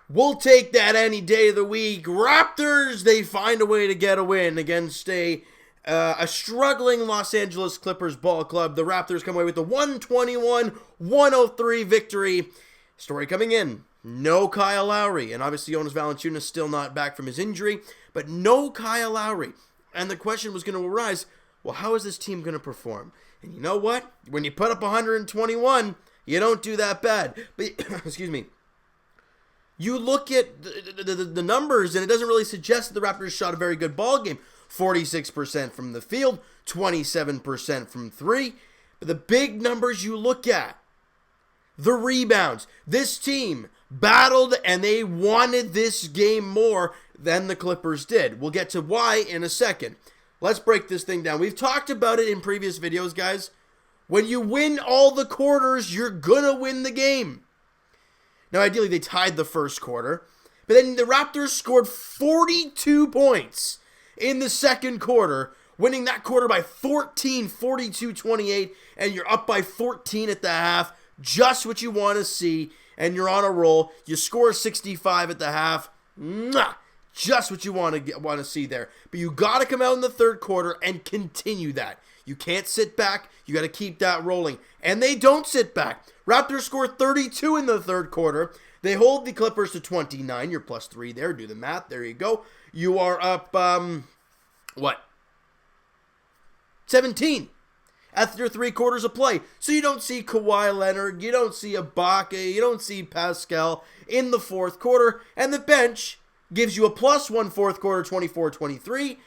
We'll take that any day of the week. Raptors, they find a way to get a win against a struggling Los Angeles Clippers ball club. The Raptors come away with the 121-103 victory. Story coming in, no Kyle Lowry. And obviously Jonas Valanciunas still not back from his injury, but no Kyle Lowry. And the question was going to arise, well, how is this team going to perform? And you know what? When you put up 121, you don't do that bad. But, excuse me. You look at the numbers, and it doesn't really suggest that the Raptors shot a very good ball game. 46% from the field, 27% from three. But the big numbers you look at, the rebounds. This team battled, and they wanted this game more than the Clippers did. We'll get to why in a second. Let's break this thing down. We've talked about it in previous videos, guys. When you win all the quarters, you're gonna win the game. Now, ideally, they tied the first quarter, but then the Raptors scored 42 points in the second quarter, winning that quarter by 14, 42-28, and you're up by 14 at the half, just what you want to see, and you're on a roll. You score 65 at the half, just what you want to see there. But you got to come out in the third quarter and continue that. You can't sit back. You got to keep that rolling. And they don't sit back. Raptors score 32 in the third quarter. They hold the Clippers to 29. You're plus 3 there. Do the math. There you go. You are up, 17 after 3 quarters of play. So you don't see Kawhi Leonard. You don't see Ibaka. You don't see Pascal in the fourth quarter. And the bench gives you a plus 1 fourth quarter, 24-23.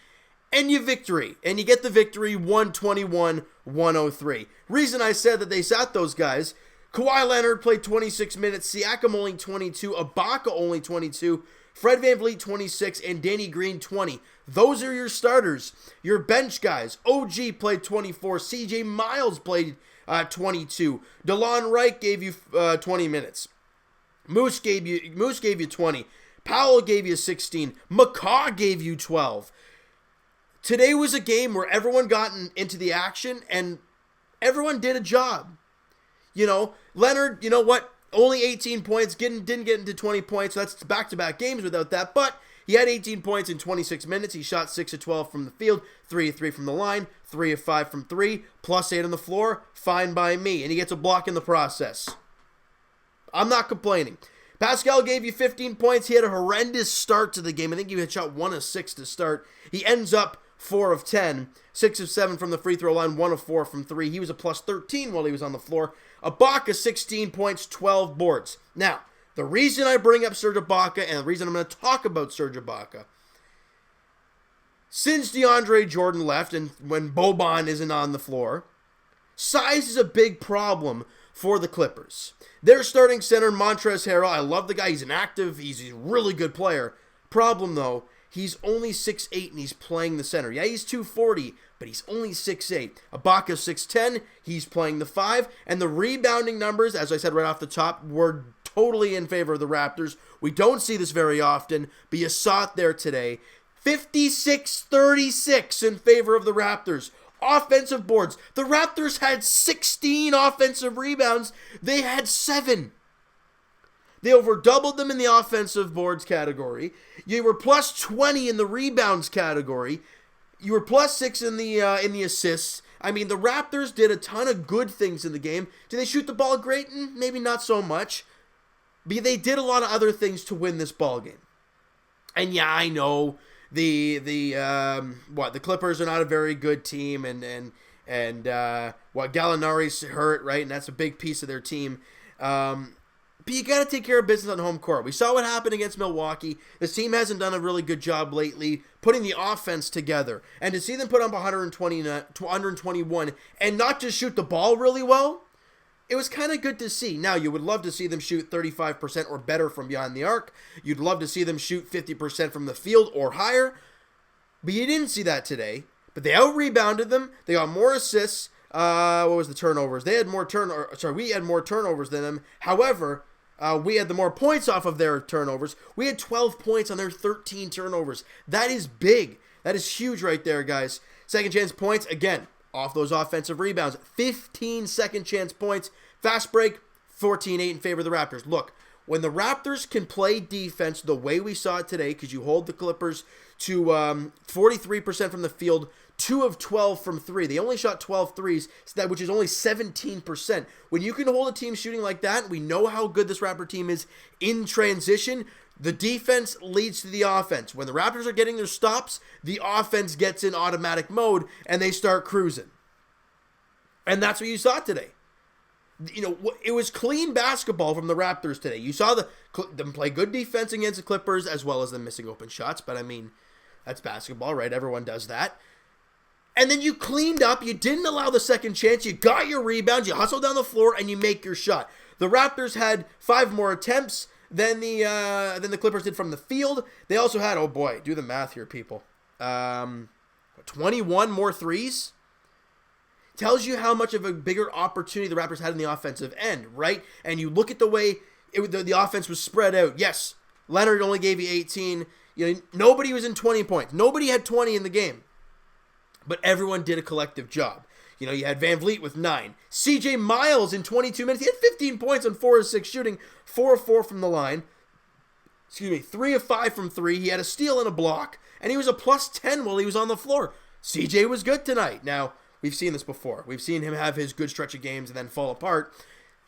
And you victory. And you get the victory 121-103. Reason I said that they sat those guys, Kawhi Leonard played 26 minutes, Siakam only 22, Ibaka only 22, Fred VanVleet 26, and Danny Green 20. Those are your starters. Your bench guys. OG played 24, CJ Miles played 22. DeLon Wright gave you 20 minutes. Moose gave you 20. Powell gave you 16. McCaw gave you 12. Today was a game where everyone got into the action and everyone did a job. You know, Leonard, you know what? Only 18 points, didn't get into 20 points. So that's back-to-back games without that. But he had 18 points in 26 minutes. He shot 6 of 12 from the field, 3 of 3 from the line, 3 of 5 from 3, plus 8 on the floor. Fine by me. And he gets a block in the process. I'm not complaining. Pascal gave you 15 points. He had a horrendous start to the game. I think he had shot 1 of 6 to start. He ends up 4 of 10, 6 of 7 from the free throw line, 1 of 4 from 3. He was a plus 13 while he was on the floor. Ibaka, 16 points, 12 boards. Now, the reason I bring up Serge Ibaka and the reason I'm going to talk about Serge Ibaka, since DeAndre Jordan left and when Boban isn't on the floor, size is a big problem for the Clippers. Their starting center, Montrezl Harrell, I love the guy. He's he's a really good player. Problem, though, he's only 6'8", and he's playing the center. Yeah, he's 240, but he's only 6'8". Ibaka's 6'10", he's playing the 5. And the rebounding numbers, as I said right off the top, were totally in favor of the Raptors. We don't see this very often, but you saw it there today. 56-36 in favor of the Raptors. Offensive boards. The Raptors had 16 offensive rebounds. They had 7. They over-doubled them in the offensive boards category. You were plus 20 in the rebounds category. You were plus 6 in the assists. I mean, the Raptors did a ton of good things in the game. Did they shoot the ball great? Maybe not so much. But they did a lot of other things to win this ball game. And yeah, I know the Clippers are not a very good team, and Gallinari's hurt, right? And that's a big piece of their team. But you got to take care of business on home court. We saw what happened against Milwaukee. This team hasn't done a really good job lately putting the offense together. And to see them put up 121 and not just shoot the ball really well, it was kind of good to see. Now, you would love to see them shoot 35% or better from behind the arc. You'd love to see them shoot 50% from the field or higher. But you didn't see that today. But they out-rebounded them. They got more assists. What was the turnovers? We had more turnovers than them. However, we had the more points off of their turnovers. We had 12 points on their 13 turnovers. That is big. That is huge right there, guys. Second chance points, again, off those offensive rebounds. 15 second chance points. Fast break, 14-8 in favor of the Raptors. Look, When the Raptors can play defense the way we saw it today, because you hold the Clippers to 43% from the field, 2 of 12 from 3. They only shot 12 threes, which is only 17%. When you can hold a team shooting like that, we know how good this Raptor team is in transition. The defense leads to the offense. When the Raptors are getting their stops, the offense gets in automatic mode, and they start cruising. And that's what you saw today. You know, it was clean basketball from the Raptors today. You saw them play good defense against the Clippers, as well as them missing open shots. But, I mean, that's basketball, right? Everyone does that. And then you cleaned up. You didn't allow the second chance. You got your rebounds. You hustle down the floor, and you make your shot. The Raptors had 5 more attempts than the Clippers did from the field. They also had, oh boy, do the math here, people. 21 more threes. Tells you how much of a bigger opportunity the Raptors had in the offensive end, right? And you look at the way the offense was spread out. Yes, Leonard only gave you 18. You know, nobody was in 20 points. Nobody had 20 in the game. But everyone did a collective job. You know, you had Van Vliet with 9. CJ Miles in 22 minutes. He had 15 points on 4 of 6 shooting. 4 of 4 from the line. 3 of 5 from 3. He had a steal and a block. And he was a plus 10 while he was on the floor. CJ was good tonight. Now, we've seen this before. We've seen him have his good stretch of games and then fall apart.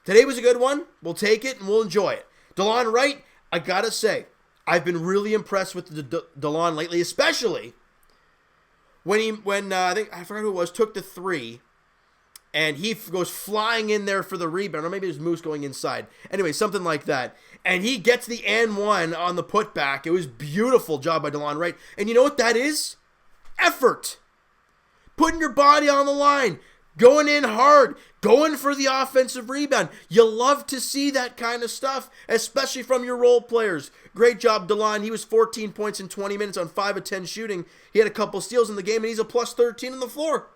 Today was a good one. We'll take it and we'll enjoy it. DeLon Wright, I gotta say, I've been really impressed with DeLon lately, especially when I think, I forgot who it was, took the 3, and he goes flying in there for the rebound, or maybe it was Moose going inside. Anyway, something like that. And he gets the and one on the putback. It was beautiful job by DeLon Wright. And you know what that is? Effort. Putting your body on the line. Going in hard. Going for the offensive rebound. You love to see that kind of stuff, especially from your role players. Great job, DeLon. He was 14 points in 20 minutes on 5 of 10 shooting. He had a couple steals in the game, and he's a plus 13 on the floor.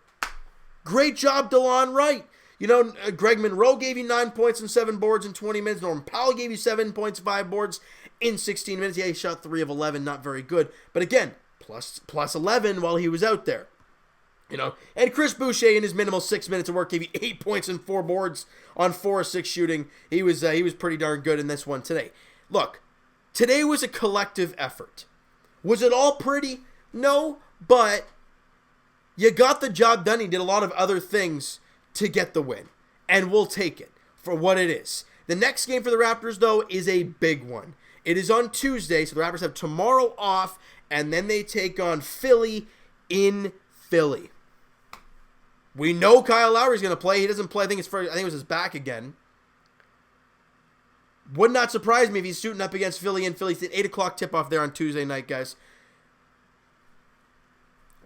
Great job, DeLon Wright. You know, Greg Monroe gave you 9 points and 7 boards in 20 minutes. Norman Powell gave you 7 points, 5 boards in 16 minutes. Yeah, he shot 3 of 11, not very good. But again, plus 11 while he was out there. You know, and Chris Boucher in his minimal 6 minutes of work gave you 8 points and 4 boards on 4 of 6 shooting. He was pretty darn good in this one today. Look, today was a collective effort. Was it all pretty? No, but you got the job done. He did a lot of other things to get the win, and we'll take it for what it is. The next game for the Raptors, though, is a big one. It is on Tuesday, so the Raptors have tomorrow off, and then they take on Philly in Philly. We know Kyle Lowry's going to play. He doesn't play. I think it was his back again. Would not surprise me if he's shooting up against Philly in Philly. It's an 8 o'clock tip-off there on Tuesday night, guys.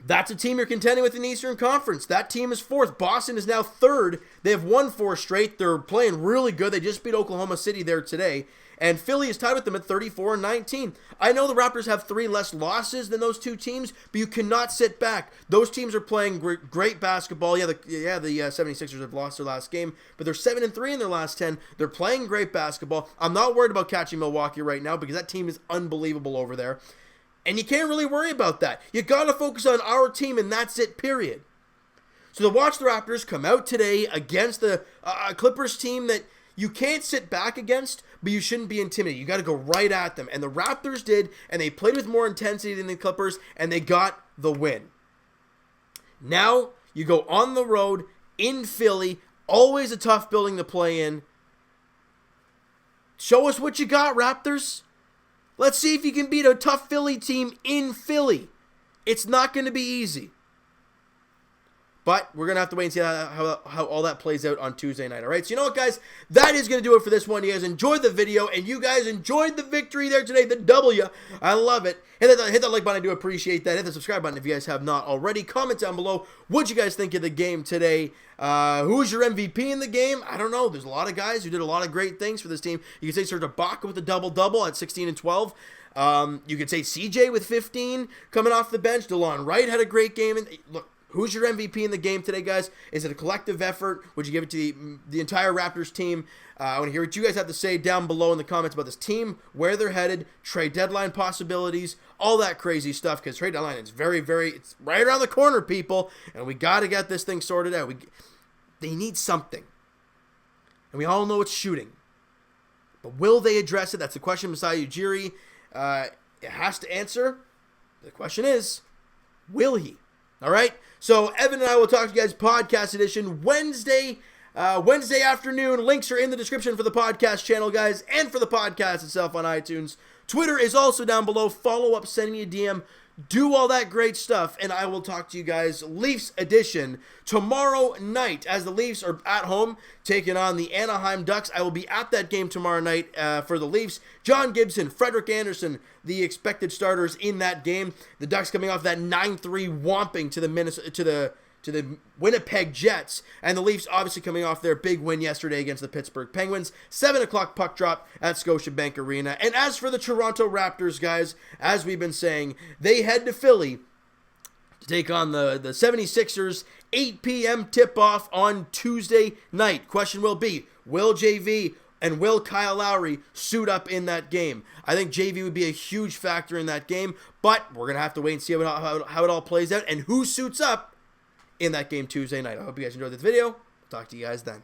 That's a team you're contending with in the Eastern Conference. That team is 4th. Boston is now 3rd. They have won 4 straight. They're playing really good. They just beat Oklahoma City there today. And Philly is tied with them at 34-19. I know the Raptors have 3 less losses than those 2 teams, but you cannot sit back. Those teams are playing great basketball. The 76ers have lost their last game, but they're 7-3 in their last 10. They're playing great basketball. I'm not worried about catching Milwaukee right now because that team is unbelievable over there. And you can't really worry about that. You got to focus on our team, and that's it, period. So to watch the Raptors come out today against the Clippers team that you can't sit back against, but you shouldn't be intimidated. You got to go right at them. And the Raptors did, and they played with more intensity than the Clippers, and they got the win. Now you go on the road in Philly, always a tough building to play in. Show us what you got, Raptors. Let's see if you can beat a tough Philly team in Philly. It's not going to be easy. But we're going to have to wait and see how all that plays out on Tuesday night. All right, so you know what, guys? That is going to do it for this one. You guys enjoyed the video, and you guys enjoyed the victory there today, the W. I love it. Hit that like button. I do appreciate that. Hit the subscribe button if you guys have not already. Comment down below what you guys think of the game today. Who's your MVP in the game? I don't know. There's a lot of guys who did a lot of great things for this team. You can say Serge Ibaka with a double-double at 16 and 12. You could say CJ with 15 coming off the bench. DeLon Wright had a great game. And look, who's your MVP in the game today, guys? Is it a collective effort? Would you give it to the entire Raptors team? I want to hear what you guys have to say down below in the comments about this team, where they're headed, trade deadline possibilities, all that crazy stuff, because trade deadline is it's right around the corner, people, and we got to get this thing sorted out. They need something, and we all know it's shooting. But will they address it? That's the question Masai Ujiri has to answer. The question is, will he? All right? So Evan and I will talk to you guys podcast edition Wednesday afternoon. Links are in the description for the podcast channel, guys, and for the podcast itself on iTunes. Twitter is also down below. Follow up, send me a DM. Do all that great stuff, and I will talk to you guys Leafs edition tomorrow night as the Leafs are at home taking on the Anaheim Ducks. I will be at that game tomorrow night for the Leafs. John Gibson, Frederik Andersen, the expected starters in that game. The Ducks coming off that 9-3 whomping to the Winnipeg Jets, and the Leafs obviously coming off their big win yesterday against the Pittsburgh Penguins. 7 o'clock puck drop at Scotiabank Arena. And as for the Toronto Raptors, guys, as we've been saying, they head to Philly to take on the 76ers. 8 p.m. tip-off on Tuesday night. Question will be, will JV and will Kyle Lowry suit up in that game? I think JV would be a huge factor in that game, but we're going to have to wait and see how it all plays out and who suits up in that game Tuesday night. I hope you guys enjoyed this video. Talk to you guys then.